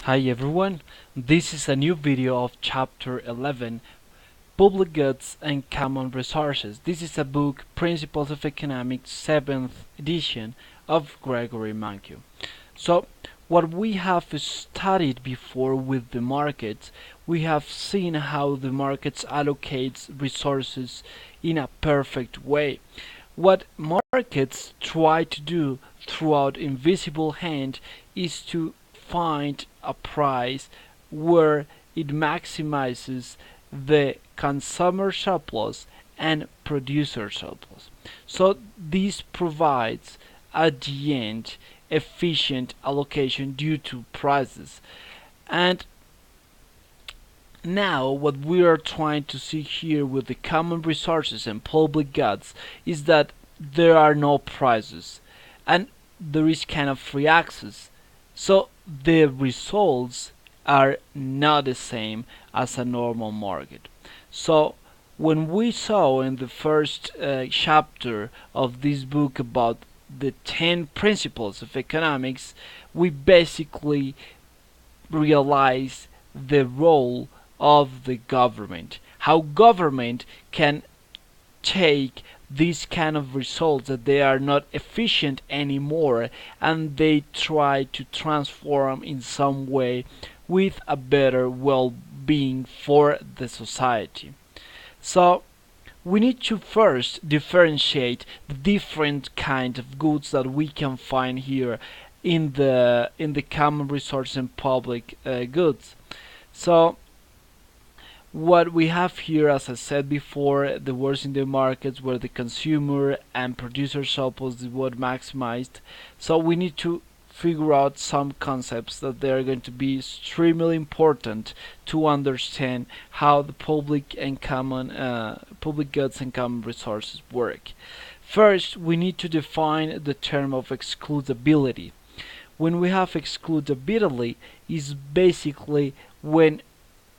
Hi everyone, this is a new video of chapter 11, Public Goods and Common Resources. This is a book, Principles of Economics, 7th edition of Gregory. So, what we have studied before with the markets, we have seen how the markets allocates resources in a perfect way. What markets try to do throughout invisible hand is to find a price where it maximizes the consumer surplus and producer surplus. So this provides at the end efficient allocation due to prices. And now what we are trying to see here with the common resources and public goods is that there are no prices and there is kind of free access, so the results are not the same as a normal market. So when we saw in the first chapter of this book about the 10 principles of economics, we basically realize the role of the government, how government can take these kind of results that they are not efficient anymore and they try to transform in some way with a better well-being for the society. So we need to first differentiate the different kind of goods that we can find here in the common resource and public goods. So what we have here, as I said before, the words in the markets where the consumer and producer surplus is what maximized. So we need to figure out some concepts that they are going to be extremely important to understand how the public goods and common resources work. First, we need to define the term of excludability. When we have excludability, is basically when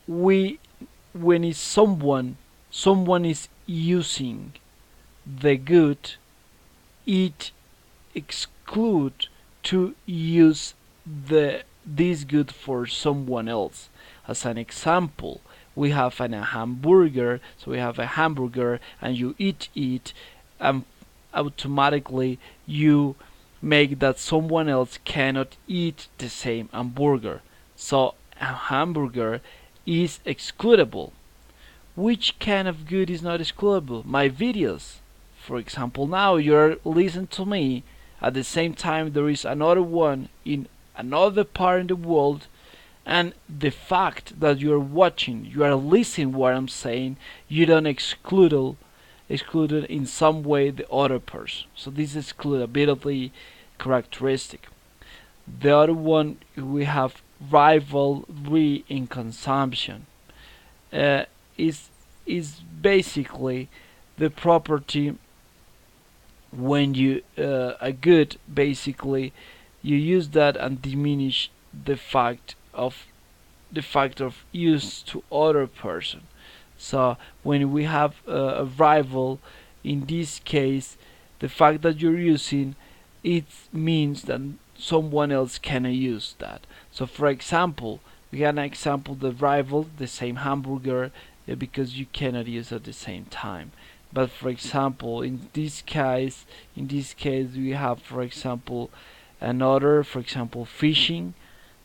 we when is someone is using the good, it exclude to use this good for someone else. As an example, we have a hamburger, so we have a hamburger and you eat it, and automatically you make that someone else cannot eat the same hamburger. So a hamburger is excludable. Which kind of good is not excludable? My videos. For example, now you're listening to me. At the same time, there is another one in another part in the world, and the fact that you're watching, you are listening what I'm saying, you don't exclude in some way the other person. So this is excludability characteristic. The other one, we have rivalry in consumption. Uh, is is basically the property when you a good, basically you use that and diminish the fact of use to other person. So when we have a rival, in this case, the fact that you're using it means that someone else cannot use that. So for example, we have an example, the rival, the same hamburger, because you cannot use at the same time. But for example, in this case, we have, for example, another, for example, fishing.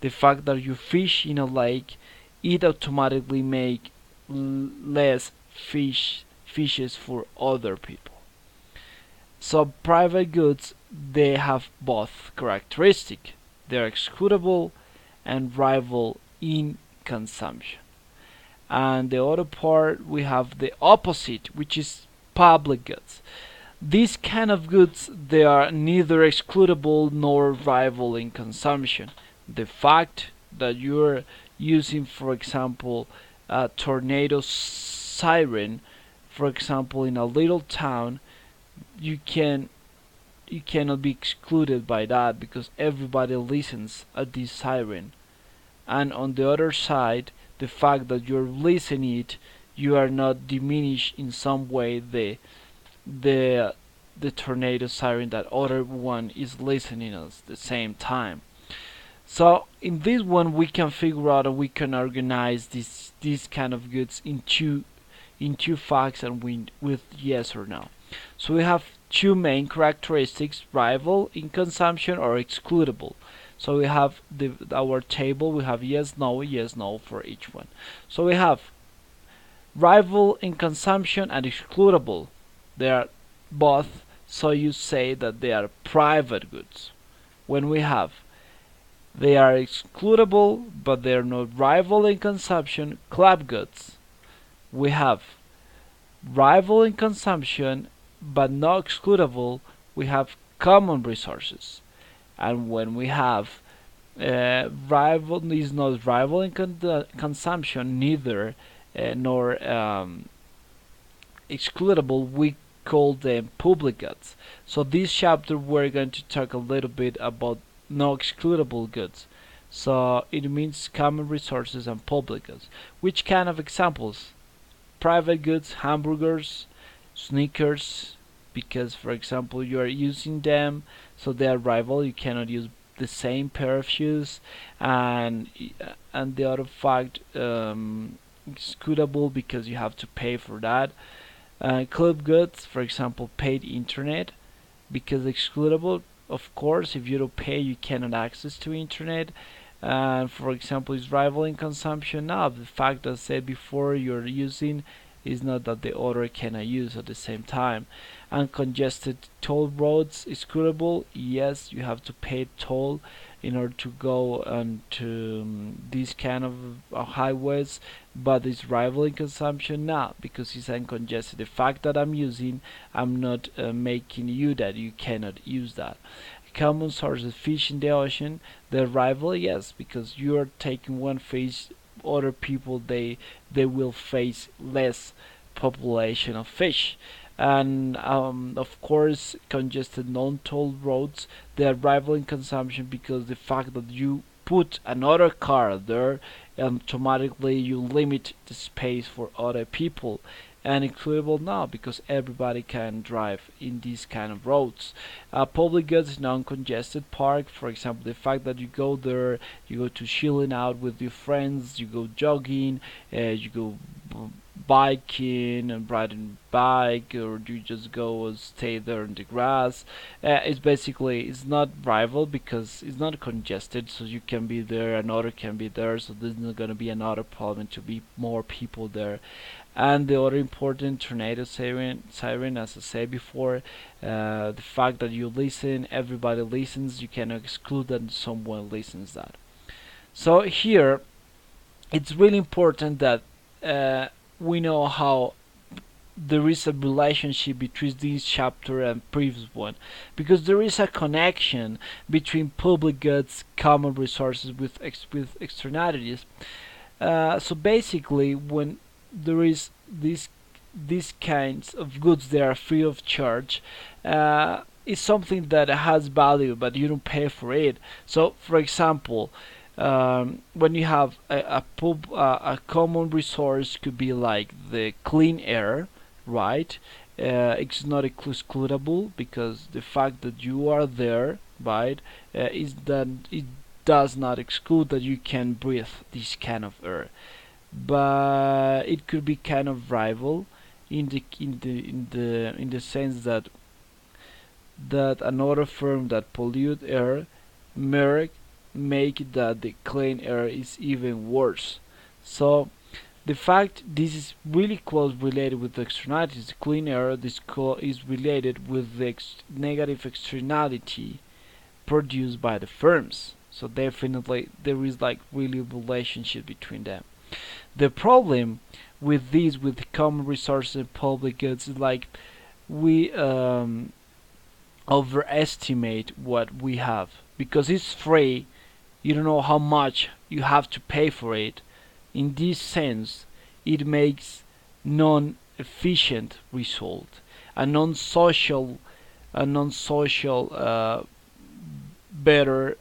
The fact that you fish in a lake, it automatically make less fishes for other people. So private goods, they have both characteristic. They're excludable and rival in consumption. And the other part, we have the opposite, which is public goods. These kind of goods, they are neither excludable nor rival in consumption. The fact that you're using, for example, a tornado siren, for example, in a little town, you can you cannot be excluded by that because everybody listens at this siren. And on the other side, the fact that you're listening it, you are not diminished in some way the the tornado siren that other one is listening at the same time. So in this one, we can figure out, and we can organize these kind of goods into facts and with yes or no. So we have two main characteristics: rival in consumption or excludable. So we have our table. We have yes, no for each one. So we have rival in consumption and excludable. They are both. So you say that they are private goods. When we have they are excludable, but they are not rival in consumption, club goods. We have rival in consumption, but not excludable, we have common resources. And when we have rival is not rival in consumption, neither nor excludable, we call them public goods. So this chapter we're going to talk a little bit about no excludable goods. So it means common resources and public goods. Which kind of examples? Private goods, hamburgers, sneakers, because for example you are using them, so they are rival. You cannot use the same pair of shoes, and the other fact, excludable because you have to pay for that. Club goods, for example, paid internet, because excludable, of course, if you don't pay, you cannot access to internet. And for example, is rival in consumption. Now, the fact that I said before you're using is not that the other cannot use at the same time. And congested toll roads is excludable. Yes, you have to pay toll in order to go onto these kind of highways, but it's rival in consumption now because it's uncongested. The fact that I'm using, I'm not making you that you cannot use that. Common sources, fish in the ocean, the rival, yes, because you are taking one fish, other people they will face less population of fish. And of course, congested non-toll roads, they are rival in consumption because the fact that you put another car there, automatically you limit the space for other people. And includable now because everybody can drive in these kind of roads. Public goods, non-congested park, for example, the fact that you go there, you go to chilling out with your friends, you go jogging, you go biking and riding bike, or you just go and stay there in the grass. It's basically, it's not rival because it's not congested, so you can be there, another can be there, so there's not going to be another problem to be more people there. And the other important, tornado siren, as I said before, the fact that you listen, everybody listens, you cannot exclude that someone listens that. So here it's really important that we know how there is a relationship between this chapter and previous one, because there is a connection between public goods, common resources with externalities. So basically, when there is these kinds of goods that are free of charge, it's something that has value, but you don't pay for it. So, for example, when you have a common resource, could be like the clean air, right? It's not excludable because the fact that you are there, right, is that it does not exclude that you can breathe this kind of air, but it could be kind of rival in the sense that another firm that pollute air make that the clean air is even worse. So the fact this is really close related with the externalities, clean air, this is related with the negative externality produced by the firms. So definitely there is like really relationship between them. The problem with these, with common resources and public goods, is like we overestimate what we have because it's free. You don't know how much you have to pay for it. In this sense, it makes non-efficient result, a non-social, better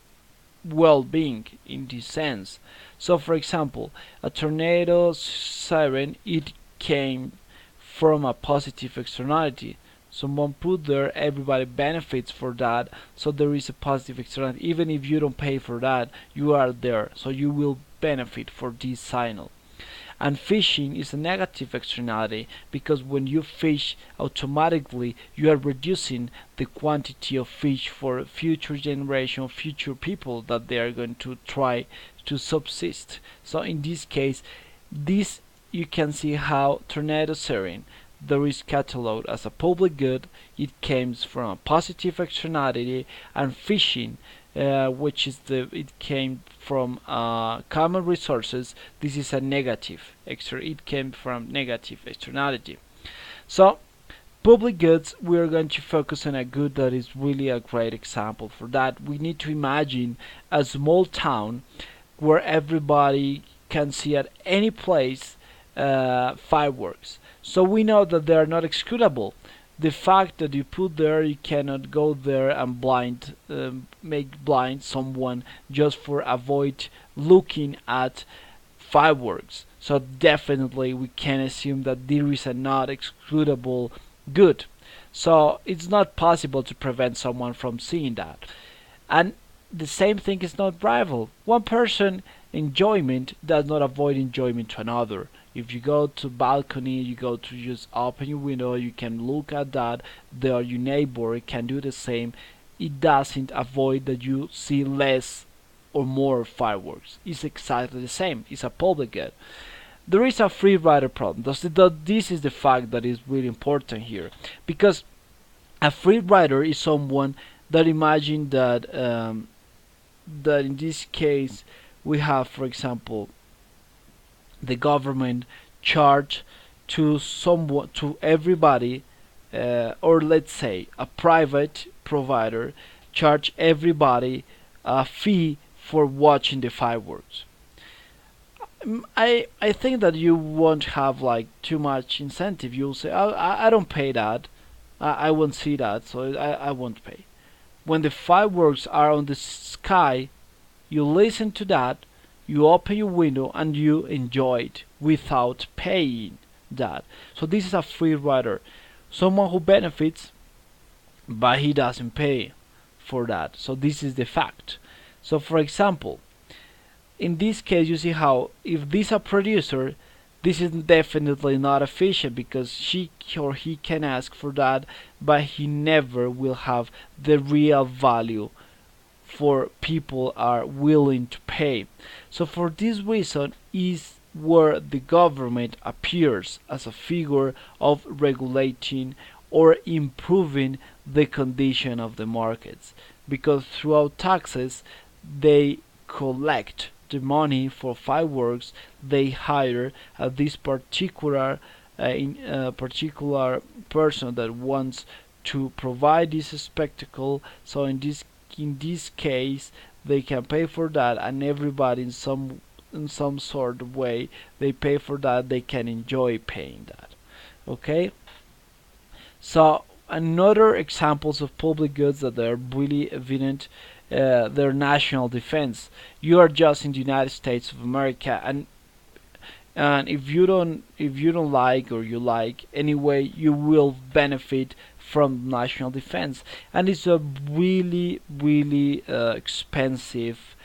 well-being in this sense. So, for example, a tornado siren, it came from a positive externality. someone put there, everybody benefits for that, so there is a positive externality. Even if you don't pay for that, you are there, so you will benefit for this signal. And fishing is a negative externality, because when you fish, automatically you are reducing the quantity of fish for future generation, future people that they are going to try to subsist. So in this case, this you can see how tornado siren, there is cataloged as a public good. It comes from a positive externality, and fishing, which is it came from common resources. This is a negative it came from negative externality. So public goods, we are going to focus on a good that is really a great example for that. We need to imagine a small town where everybody can see at any place fireworks. So we know that they are not executable. The fact that you put there, you cannot go there and make blind someone just for avoid looking at fireworks. So definitely we can assume that there is a not excludable good. So it's not possible to prevent someone from seeing that. And the same thing is not rival. One person enjoyment does not avoid enjoyment to another. If you go to balcony, you go to just open your window, you can look at that. There your neighbor can do the same. It doesn't avoid that you see less or more fireworks. It's exactly the same. It's a public good. There is a free rider problem. This is the fact that is really important here, because a free rider is someone that imagine that in this case we have, for example, the government charge to everybody, or let's say a private provider charge everybody a fee for watching the fireworks. I think that you won't have like too much incentive. You'll say, I don't pay that. I won't see that, so I won't pay. When the fireworks are on the sky, you listen to that, you open your window, and you enjoy it without paying that. So this is a free rider, someone who benefits, but he doesn't pay for that. So this is the fact. So for example, in this case, you see how if this is a producer, this is definitely not efficient, because she or he can ask for that, but he never will have the real value for people are willing to pay. So for this reason is where the government appears as a figure of regulating or improving the condition of the markets, because throughout taxes they collect the money for fireworks. They hire this particular person that wants to provide this spectacle. So in this case they can pay for that, and everybody in some sort of way they pay for that, they can enjoy paying that. Okay, so another examples of public goods that are really evident, their national defense. You are just in the United States of America, and if you don't like, or you like anyway, you will benefit from national defense, and it's a really expensive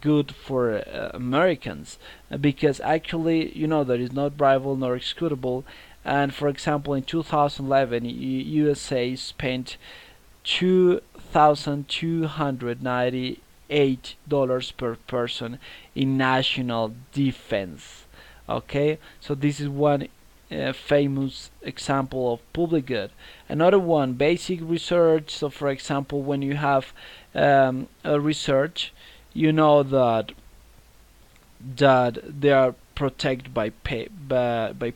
good for Americans, because actually that is not rival nor excludable. And for example, in 2011, USA spent $2,298 per person in national defense. Okay, so this is one famous example of public good. Another one, basic research. So for example, when you have a research, you know that they are protected by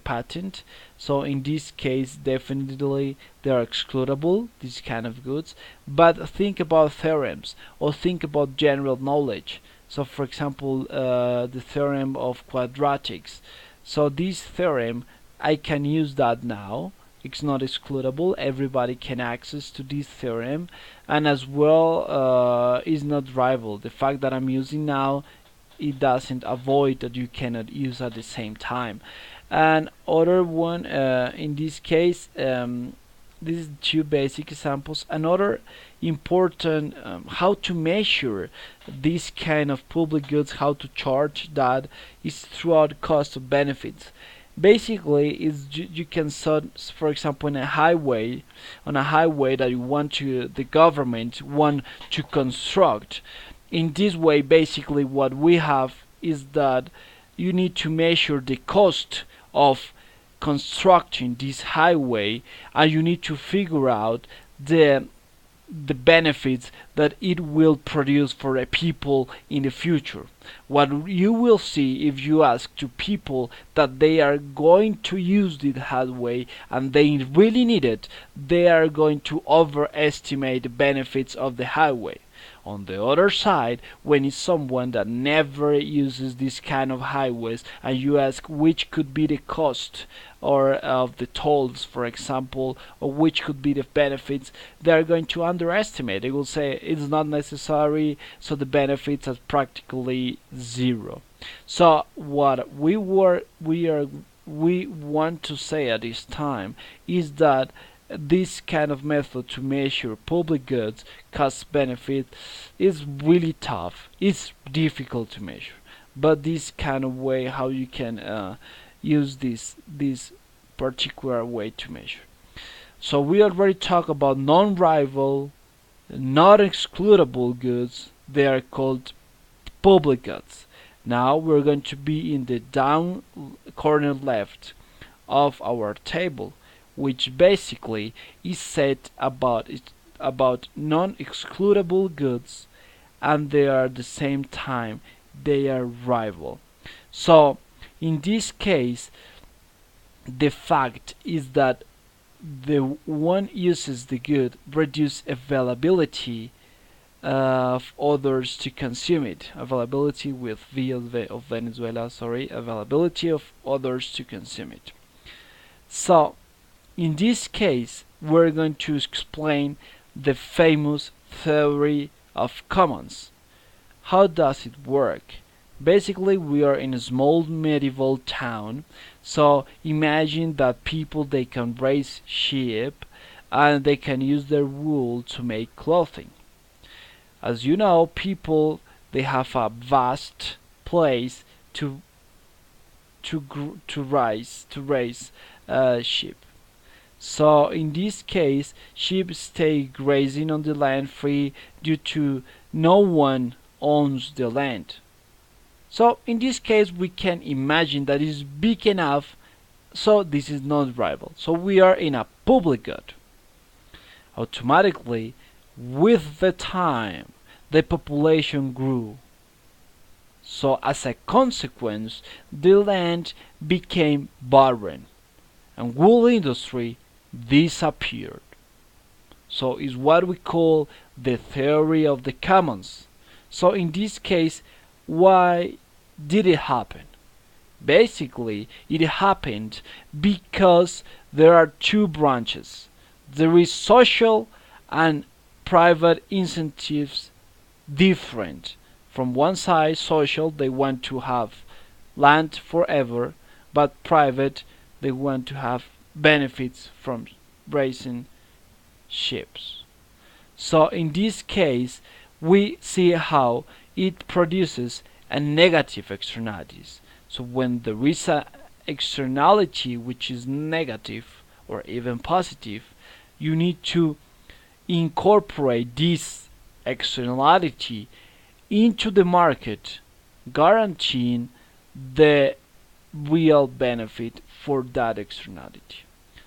patent. So in this case, definitely they are excludable, these kind of goods. But think about theorems, or think about general knowledge. So for example, the theorem of quadratics. So this theorem, I can use that now. It's not excludable. Everybody can access to this theorem, and as well is not rival. The fact that I'm using now, it doesn't avoid that you cannot use at the same time. And other one, in this case, these two basic examples. Another important how to measure this kind of public goods, how to charge that, is throughout cost of benefits. Basically, is you can set, for example, on a highway that you want to the government want to construct. In this way, basically, what we have is that you need to measure the cost of constructing this highway, and you need to figure out the benefits that it will produce for the people in the future. What you will see if you ask to people that they are going to use this highway and they really need it, they are going to overestimate the benefits of the highway. On the other side, when it's someone that never uses this kind of highways and you ask which could be the cost or of the tolls, for example, or which could be the benefits, they are going to underestimate. They will say it's not necessary, so the benefits are practically zero. So what we want to say at this time is that this kind of method to measure public goods cost benefit is really tough. It's difficult to measure, but this kind of way how you can use this particular way to measure. So we already talked about non-rival, not excludable goods. They are called public goods. Now we're going to be in the down corner left of our table, which basically is said about non-excludable goods, and they are at the same time they are rival. So in this case, the fact is that the one uses the good reduce availability of others to consume it. Availability with V of Venezuela, availability of others to consume it. So in this case, we're going to explain the famous theory of commons. How does it work? Basically, we are in a small medieval town, so imagine that people they can raise sheep and they can use their wool to make clothing. As you know, people they have a vast place to raise sheep. So in this case, sheep stay grazing on the land free due to no one owns the land. So in this case, we can imagine that it is big enough, so this is not rival. So we are in a public good. Automatically, with the time, the population grew. So as a consequence, the land became barren, and wool industry disappeared. So is what we call the theory of the commons. So in this case, why did it happen? Basically, it happened because there are two branches. There is social and private incentives different. From one side, social, they want to have land forever, but private, they want to have benefits from raising sheep. So in this case, we see how it produces a negative externalities. So when there is a externality which is negative or even positive, you need to incorporate this externality into the market, guaranteeing the real benefit for that externality.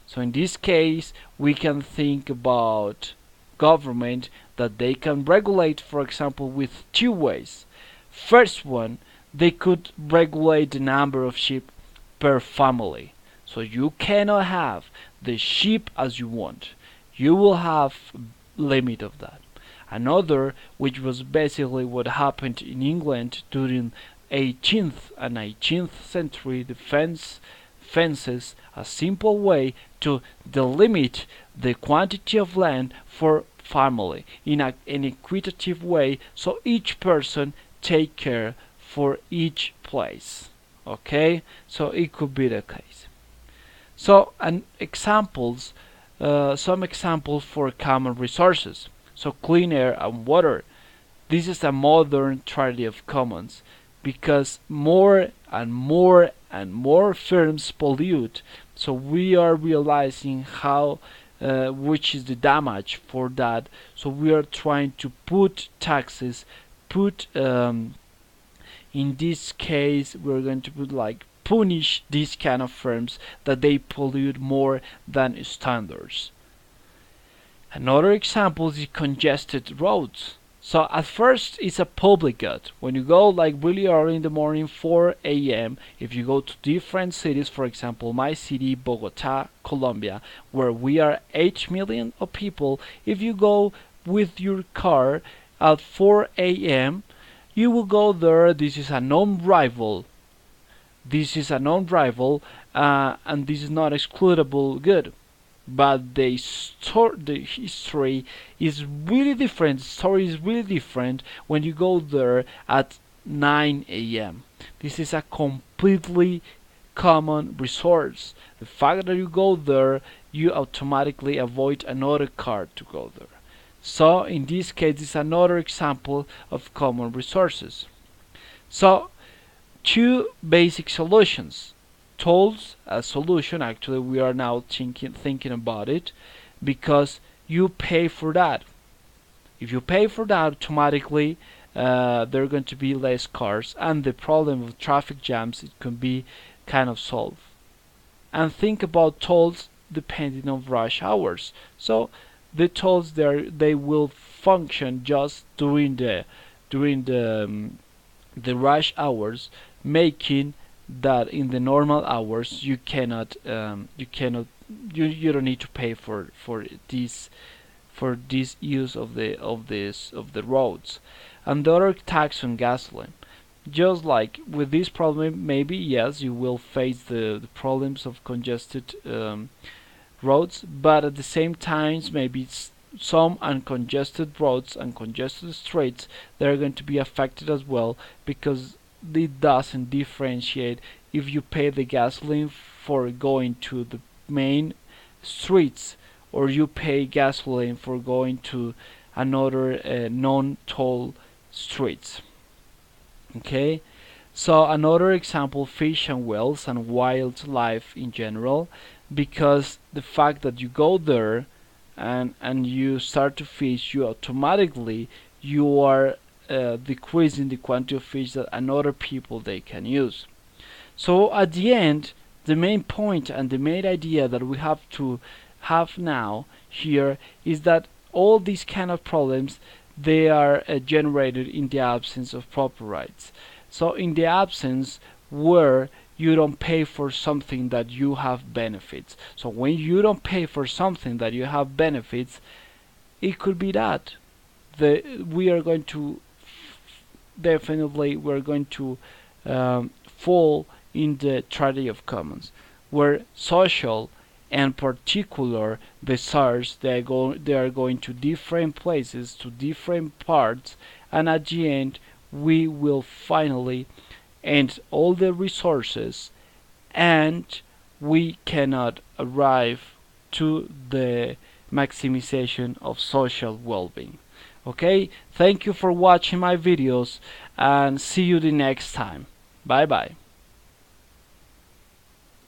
So in this case, we can think about government that they can regulate, for example, with two ways. First one, they could regulate the number of sheep per family. So you cannot have the sheep as you want. You will have limit of that. Another, which was basically what happened in England during 18th and 19th century, fences, a simple way to delimit the quantity of land for family in an equitative way, so each person take care for each place. Okay, so it could be the case. So, and examples some examples for common resources. So clean air and water. This is a modern tragedy of commons because more and more and more firms pollute. So we are realizing how which is the damage for that. So we are trying to put taxes, put in this case we're going to put like punish these kind of firms that they pollute more than standards. Another example is congested roads. So at first it's a public good. When you go like really early in the morning, 4 a.m., if you go to different cities, for example, my city, Bogota, Colombia, where we are 8 million of people, if you go with your car at 4 a.m., you will go there. This is a known rival. This is a known rival, and this is not excludable good. But the history is really different. The story is really different when you go there at 9 a.m. This is a completely common resource. The fact that you go there, you automatically avoid another car to go there. So in this case, it's another example of common resources. So two basic solutions. Tolls a solution. Actually, we are now thinking about it because you pay for that. If you pay for that, automatically there are going to be less cars, and the problem of traffic jams it can be kind of solved. And think about tolls depending on rush hours. So the tolls there they will function just during the rush hours, making that in the normal hours you don't need to pay for this use of the roads. And the other tax on gasoline, just like with this problem, maybe yes you will face the problems of congested roads, but at the same times maybe some uncongested roads and congested streets that are going to be affected as well, because it doesn't differentiate if you pay the gasoline for going to the main streets or you pay gasoline for going to another non-toll streets. Okay, so another example, fish and whales and wildlife in general, because the fact that you go there and you start to fish, you automatically you are decreasing the quantity of fish that another people they can use. So at the end, the main point and the main idea that we have to have now here is that all these kind of problems they are generated in the absence of proper rights. So in the absence where you don't pay for something that you have benefits. So when you don't pay for something that you have benefits, it could be that we are going to definitely we're going to fall in the tragedy of commons, where social and particular desires they are going to different places, to different parts, and at the end we will finally end all the resources and we cannot arrive to the maximization of social well-being. Okay, thank you for watching my videos and see you the next time. Bye bye.